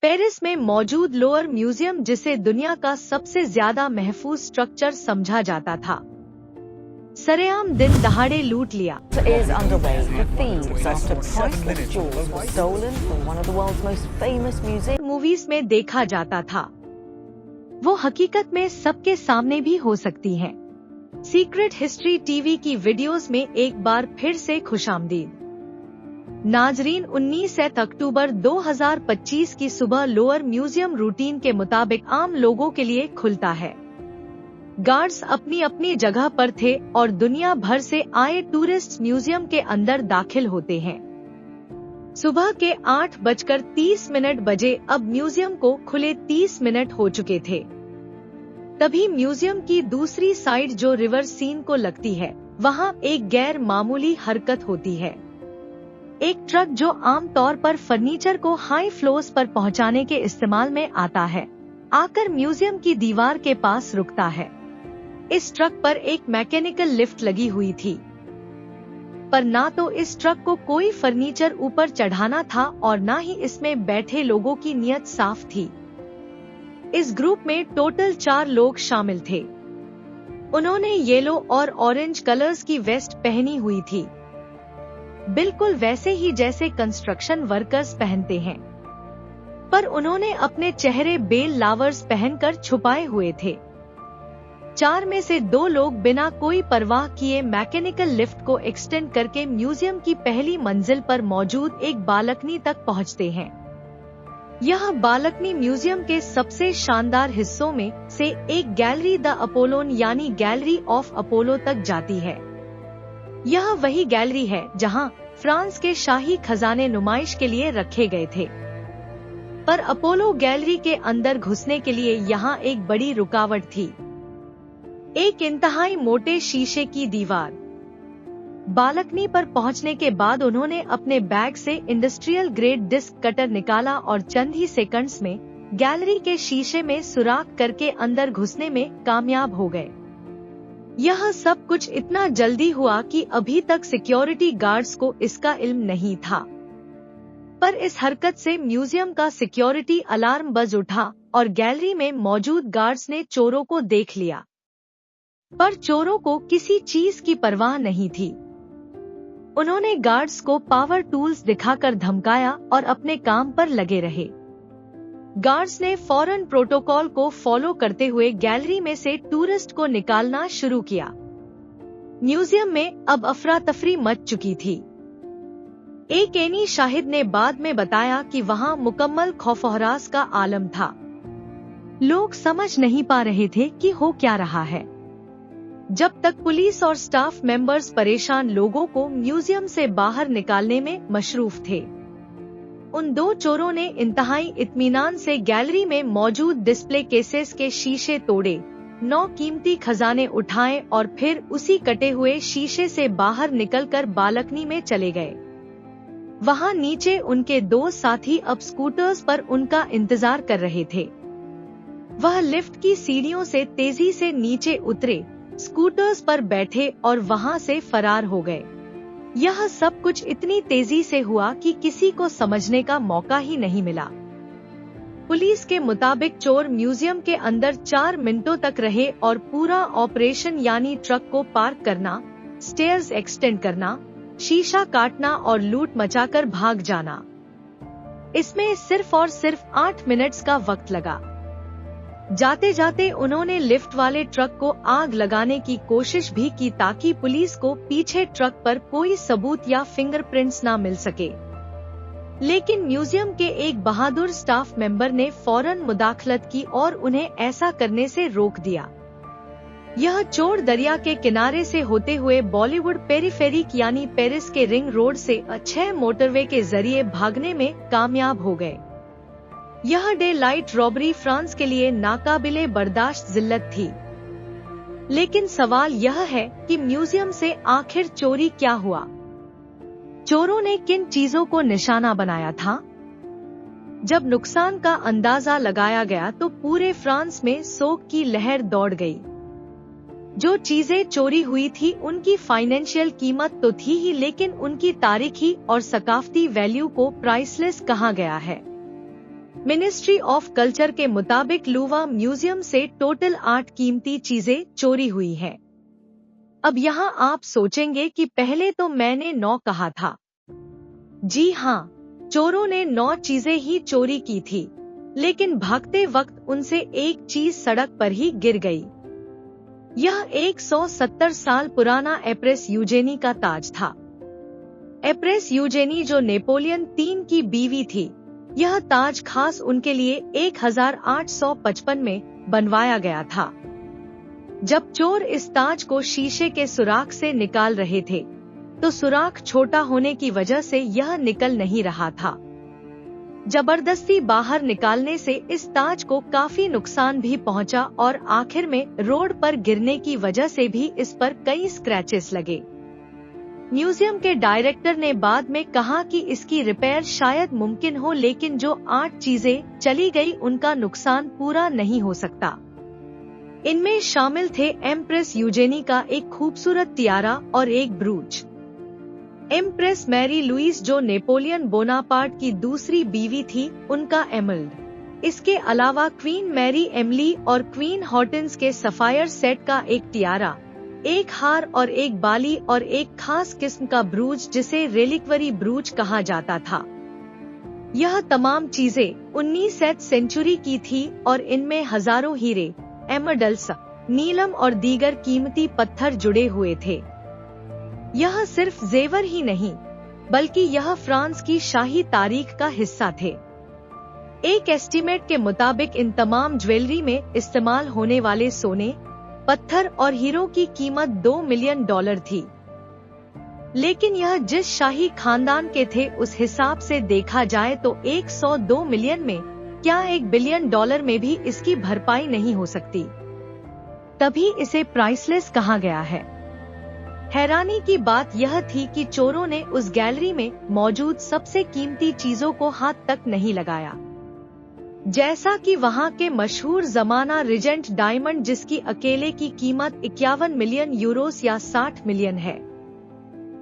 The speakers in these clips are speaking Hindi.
पेरिस में मौजूद लोअर म्यूजियम, जिसे दुनिया का सबसे ज्यादा महफूज स्ट्रक्चर समझा जाता था, सरेआम दिन दहाड़े लूट लिया। मूवीज में देखा जाता था, वो हकीकत में सबके सामने भी हो सकती हैं। सीक्रेट हिस्ट्री टीवी की वीडियोस में एक बार फिर से खुशामदीद। नाजरीन, 19 अक्टूबर 2025 की सुबह लोअर म्यूजियम रूटीन के मुताबिक आम लोगों के लिए खुलता है। गार्ड्स अपनी अपनी जगह पर थे और दुनिया भर से आए टूरिस्ट म्यूजियम के अंदर दाखिल होते हैं। सुबह के 8:30 बजे अब म्यूजियम को खुले 30 मिनट हो चुके थे। तभी म्यूजियम की दूसरी साइड जो रिवर सीन को लगती है, वहाँ एक गैर मामूली हरकत होती है। एक ट्रक जो आमतौर पर फर्नीचर को हाई फ्लोर्स पर पहुंचाने के इस्तेमाल में आता है, आकर म्यूजियम की दीवार के पास रुकता है। इस ट्रक पर एक मैकेनिकल लिफ्ट लगी हुई थी, पर ना तो इस ट्रक को कोई फर्नीचर ऊपर चढ़ाना था और ना ही इसमें बैठे लोगों की नीयत साफ थी। इस ग्रुप में टोटल 4 लोग शामिल थे। उन्होंने येलो और ऑरेंज कलर्स की वेस्ट पहनी हुई थी, बिल्कुल वैसे ही जैसे कंस्ट्रक्शन वर्कर्स पहनते हैं, पर उन्होंने अपने चेहरे बेल लावर्स पहनकर छुपाए हुए थे। 4 में से 2 लोग बिना कोई परवाह किए मैकेनिकल लिफ्ट को एक्सटेंड करके म्यूजियम की पहली मंजिल पर मौजूद एक बालकनी तक पहुंचते हैं। यह बालकनी म्यूजियम के सबसे शानदार हिस्सों में से एक गैलरी द अपोलोन यानी गैलरी ऑफ अपोलो तक जाती है। यह वही गैलरी है जहां फ्रांस के शाही खजाने नुमाइश के लिए रखे गए थे, पर अपोलो गैलरी के अंदर घुसने के लिए यहाँ एक बड़ी रुकावट थी, एक इंतहाई मोटे शीशे की दीवार। बालकनी पर पहुंचने के बाद उन्होंने अपने बैग से इंडस्ट्रियल ग्रेड डिस्क कटर निकाला और चंद ही सेकंड्स में गैलरी के शीशे में सुराख करके अंदर घुसने में कामयाब हो गए। यह सब कुछ इतना जल्दी हुआ कि अभी तक सिक्योरिटी गार्ड्स को इसका इल्म नहीं था, पर इस हरकत से म्यूजियम का सिक्योरिटी अलार्म बज उठा और गैलरी में मौजूद गार्ड्स ने चोरों को देख लिया, पर चोरों को किसी चीज की परवाह नहीं थी। उन्होंने गार्ड्स को पावर टूल्स दिखाकर धमकाया और अपने काम पर लगे रहे। गार्ड्स ने फौरन प्रोटोकॉल को फॉलो करते हुए गैलरी में से टूरिस्ट को निकालना शुरू किया। म्यूजियम में अब अफरा तफरी मच चुकी थी। एक एनी शाहिद ने बाद में बताया कि वहां मुकम्मल खौफहरास का आलम था। लोग समझ नहीं पा रहे थे कि हो क्या रहा है, जब तक पुलिस और स्टाफ मेंबर्स परेशान लोगों को म्यूजियम से बाहर निकालने में मशरूफ थे। उन 2 चोरों ने इंतहाई इत्मीनान से गैलरी में मौजूद डिस्प्ले केसेस के शीशे तोड़े, 9 कीमती खजाने उठाए और फिर उसी कटे हुए शीशे से बाहर निकलकर बालकनी में चले गए। वहां नीचे उनके 2 साथी अब स्कूटर्स पर उनका इंतजार कर रहे थे। वह लिफ्ट की सीढ़ियों से तेजी से नीचे उतरे, स्कूटर्स पर बैठे और वहां से फरार हो गए। यह सब कुछ इतनी तेजी से हुआ कि किसी को समझने का मौका ही नहीं मिला। पुलिस के मुताबिक चोर म्यूजियम के अंदर 4 मिनटों तक रहे और पूरा ऑपरेशन यानी ट्रक को पार्क करना, स्टेयर्स एक्सटेंड करना, शीशा काटना और लूट मचाकर भाग जाना, इसमें सिर्फ और सिर्फ 8 मिनट्स का वक्त लगा। जाते जाते उन्होंने लिफ्ट वाले ट्रक को आग लगाने की कोशिश भी की ताकि पुलिस को पीछे ट्रक पर कोई सबूत या फिंगरप्रिंट्स ना मिल सके, लेकिन म्यूजियम के एक बहादुर स्टाफ मेंबर ने फौरन मुदाखलत की और उन्हें ऐसा करने से रोक दिया। यह चोर दरिया के किनारे से होते हुए बॉलीवुड पेरिफेरिक यानी पेरिस के रिंग रोड से 6 मोटरवे के जरिए भागने में कामयाब हो गए। यह डे लाइट रॉबरी फ्रांस के लिए नाकाबिले बर्दाश्त जिल्लत थी, लेकिन सवाल यह है कि म्यूजियम से आखिर चोरी क्या हुआ? चोरों ने किन चीजों को निशाना बनाया था? जब नुकसान का अंदाजा लगाया गया तो पूरे फ्रांस में शोक की लहर दौड़ गई। जो चीजें चोरी हुई थी उनकी फाइनेंशियल कीमत तो थी ही, लेकिन उनकी तारीखी और सकाफती वैल्यू को प्राइसलेस कहा गया है। मिनिस्ट्री ऑफ कल्चर के मुताबिक लूवा म्यूजियम से टोटल 8 कीमती चीजें चोरी हुई हैं। अब यहाँ आप सोचेंगे कि पहले तो मैंने 9 कहा था। जी हाँ, चोरों ने 9 चीजें ही चोरी की थी, लेकिन भागते वक्त उनसे एक चीज सड़क पर ही गिर गई। यह 170 साल पुराना एम्प्रेस यूजेनी का ताज था। एम्प्रेस यूजेनी जो नेपोलियन III की बीवी थी, यह ताज खास उनके लिए 1855 में बनवाया गया था। जब चोर इस ताज को शीशे के सुराख से निकाल रहे थे, तो सुराख छोटा होने की वजह से यह निकल नहीं रहा था। जबरदस्ती बाहर निकालने से इस ताज को काफी नुकसान भी पहुंचा और आखिर में रोड पर गिरने की वजह से भी इस पर कई स्क्रैचेस लगे। म्यूजियम के डायरेक्टर ने बाद में कहा कि इसकी रिपेयर शायद मुमकिन हो, लेकिन जो 8 चीजें चली गई उनका नुकसान पूरा नहीं हो सकता। इनमें शामिल थे एम्प्रेस यूजेनी का एक खूबसूरत तियारा और एक ब्रूच। एम्प्रेस मैरी लुइस जो नेपोलियन बोनापार्ट की दूसरी बीवी थी, उनका एमल्ड। इसके अलावा क्वीन मैरी एमिली और क्वीन हॉर्टेंस के सफायर सेट का एक तियारा, एक हार और एक बाली और एक खास किस्म का ब्रूच जिसे रेलिक्वरी ब्रूच कहा जाता था। यह तमाम चीजें 19वीं सेंचुरी की थी और इनमें हजारों हीरे, एमरल्ड्स, नीलम और दीगर कीमती पत्थर जुड़े हुए थे। यह सिर्फ जेवर ही नहीं, बल्कि यह फ्रांस की शाही तारीख का हिस्सा थे। एक एस्टीमेट के मुताबिक इन तमाम ज्वेलरी में इस्तेमाल होने वाले सोने, पत्थर और हीरों की कीमत $2 मिलियन थी। लेकिन यह जिस शाही खानदान के थे उस हिसाब से देखा जाए तो 102 मिलियन में क्या $1 बिलियन में भी इसकी भरपाई नहीं हो सकती। तभी इसे प्राइसलेस कहा गया है। हैरानी की बात यह थी कि चोरों ने उस गैलरी में मौजूद सबसे कीमती चीजों को हाथ तक नहीं लगाया, जैसा कि वहां के मशहूर जमाना रिजेंट डायमंड, जिसकी अकेले की कीमत 51 मिलियन यूरोस या 60 मिलियन है।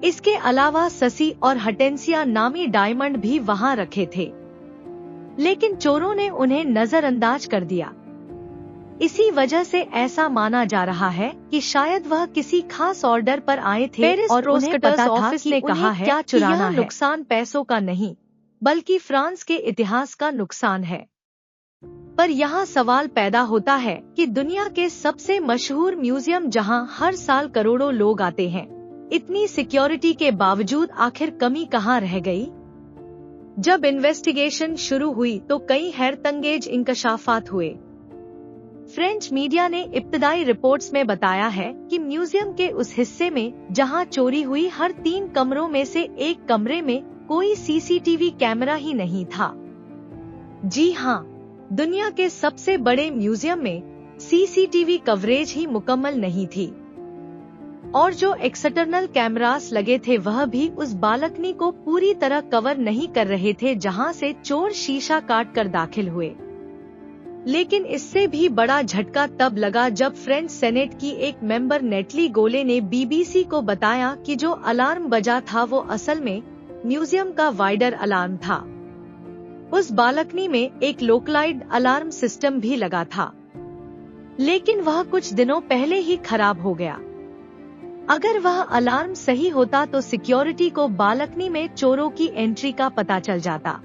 इसके अलावा ससी और हटेंसिया नामी डायमंड भी वहां रखे थे, लेकिन चोरों ने उन्हें नजरअंदाज कर दिया। इसी वजह से ऐसा माना जा रहा है कि शायद वह किसी खास ऑर्डर पर आए थे और उन्हें पता था कि कहा है क्या चुराना है। नुकसान पैसों का नहीं, बल्कि फ्रांस के इतिहास का नुकसान है। पर यहाँ सवाल पैदा होता है कि दुनिया के सबसे मशहूर म्यूजियम जहाँ हर साल करोड़ों लोग आते हैं, इतनी सिक्योरिटी के बावजूद आखिर कमी कहाँ रह गई? जब इन्वेस्टिगेशन शुरू हुई तो कई हैरतअंगेज इंकशाफात हुए। फ्रेंच मीडिया ने इब्तदाई रिपोर्ट्स में बताया है कि म्यूजियम के उस हिस्से में जहां चोरी हुई, हर 3 कमरों में से एक कमरे में कोई सीसीटीवी कैमरा ही नहीं था। जी हाँ, दुनिया के सबसे बड़े म्यूजियम में सीसीटीवी कवरेज ही मुकम्मल नहीं थी, और जो एक्सटर्नल कैमरास लगे थे वह भी उस बालकनी को पूरी तरह कवर नहीं कर रहे थे जहां से चोर शीशा काट कर दाखिल हुए। लेकिन इससे भी बड़ा झटका तब लगा जब फ्रेंच सेनेट की एक मेंबर नेटली गोले ने बीबीसी को बताया कि जो अलार्म बजा था वो असल में म्यूजियम का वाइडर अलार्म था। उस बालकनी में एक लोकलाइज्ड अलार्म सिस्टम भी लगा था, लेकिन वह कुछ दिनों पहले ही खराब हो गया। अगर वह अलार्म सही होता तो सिक्योरिटी को बालकनी में चोरों की एंट्री का पता चल जाता।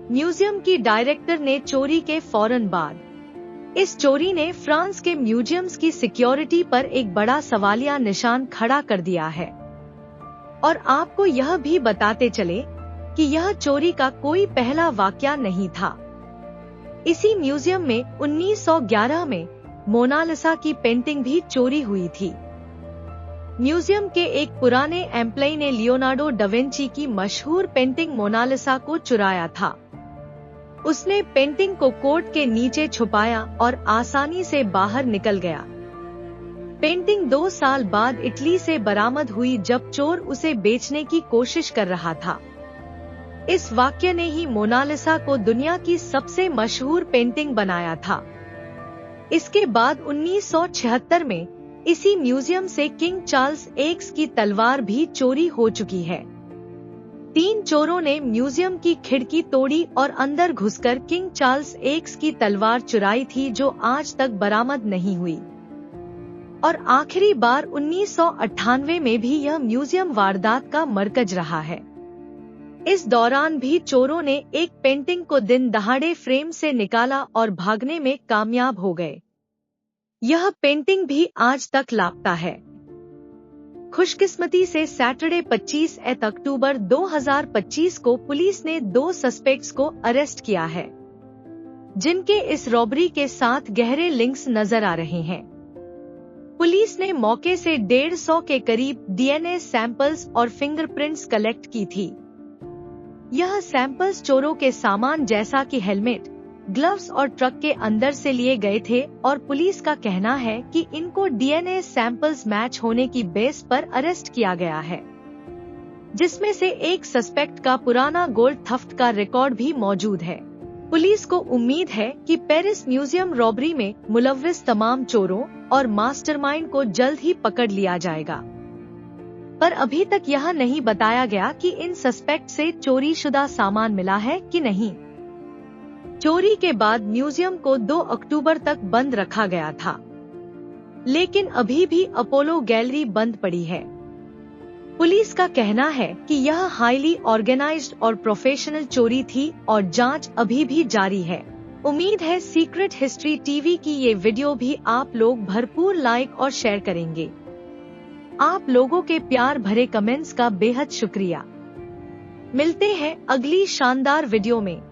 म्यूजियम की डायरेक्टर ने चोरी के फौरन बाद इस चोरी ने फ्रांस के म्यूजियम्स की सिक्योरिटी पर एक बड़ा सवालिया निशान खड़ा कर दिया है। और आपको यह भी बताते चले कि यह चोरी का कोई पहला वाकया नहीं था। इसी म्यूजियम में 1911 में मोनालिसा की पेंटिंग भी चोरी हुई थी। म्यूजियम के एक पुराने एम्प्लॉय ने लियोनार्डो डा विंची की मशहूर पेंटिंग मोनालिसा को चुराया था। उसने पेंटिंग को कोट के नीचे छुपाया और आसानी से बाहर निकल गया। पेंटिंग 2 साल बाद इटली से बरामद हुई जब चोर उसे बेचने की कोशिश कर रहा था। इस वाक्य ने ही मोनालिसा को दुनिया की सबसे मशहूर पेंटिंग बनाया था। इसके बाद 1976 में इसी म्यूजियम से किंग चार्ल्स एक्स की तलवार भी चोरी हो चुकी है। 3 चोरों ने म्यूजियम की खिड़की तोड़ी और अंदर घुसकर किंग चार्ल्स एक्स की तलवार चुराई थी, जो आज तक बरामद नहीं हुई। और आखिरी बार 1998 में भी यह म्यूजियम वारदात का मरकज रहा है। इस दौरान भी चोरों ने एक पेंटिंग को दिन दहाड़े फ्रेम से निकाला और भागने में कामयाब हो गए। यह पेंटिंग भी आज तक लापता है। खुशकिस्मती से सैटरडे 25 अक्टूबर 2025 को पुलिस ने 2 सस्पेक्ट्स को अरेस्ट किया है, जिनके इस रॉबरी के साथ गहरे लिंक्स नजर आ रहे हैं। पुलिस ने मौके से 150 के करीब डीएनए सैंपल्स और फिंगरप्रिंट्स कलेक्ट की थी। यह सैंपल्स चोरों के सामान जैसा कि हेलमेट, ग्लव्स और ट्रक के अंदर से लिए गए थे और पुलिस का कहना है कि इनको डीएनए सैंपल्स मैच होने की बेस पर अरेस्ट किया गया है, जिसमें से एक सस्पेक्ट का पुराना गोल्ड थफ्ट का रिकॉर्ड भी मौजूद है। पुलिस को उम्मीद है कि पेरिस म्यूजियम रॉबरी में मुलव्विस तमाम चोरों और मास्टरमाइंड को जल्द ही पकड़ लिया जाएगा, पर अभी तक यह नहीं बताया गया कि इन सस्पेक्ट से चोरी शुदा सामान मिला है कि नहीं। चोरी के बाद म्यूजियम को 2 अक्टूबर तक बंद रखा गया था, लेकिन अभी भी अपोलो गैलरी बंद पड़ी है। पुलिस का कहना है कि यह हाईली ऑर्गेनाइज्ड और प्रोफेशनल चोरी थी और जांच अभी भी जारी है। उम्मीद है सीक्रेट हिस्ट्री टीवी की ये वीडियो भी आप लोग भरपूर लाइक और शेयर करेंगे। आप लोगों के प्यार भरे कमेंट्स का बेहद शुक्रिया। मिलते हैं अगली शानदार वीडियो में।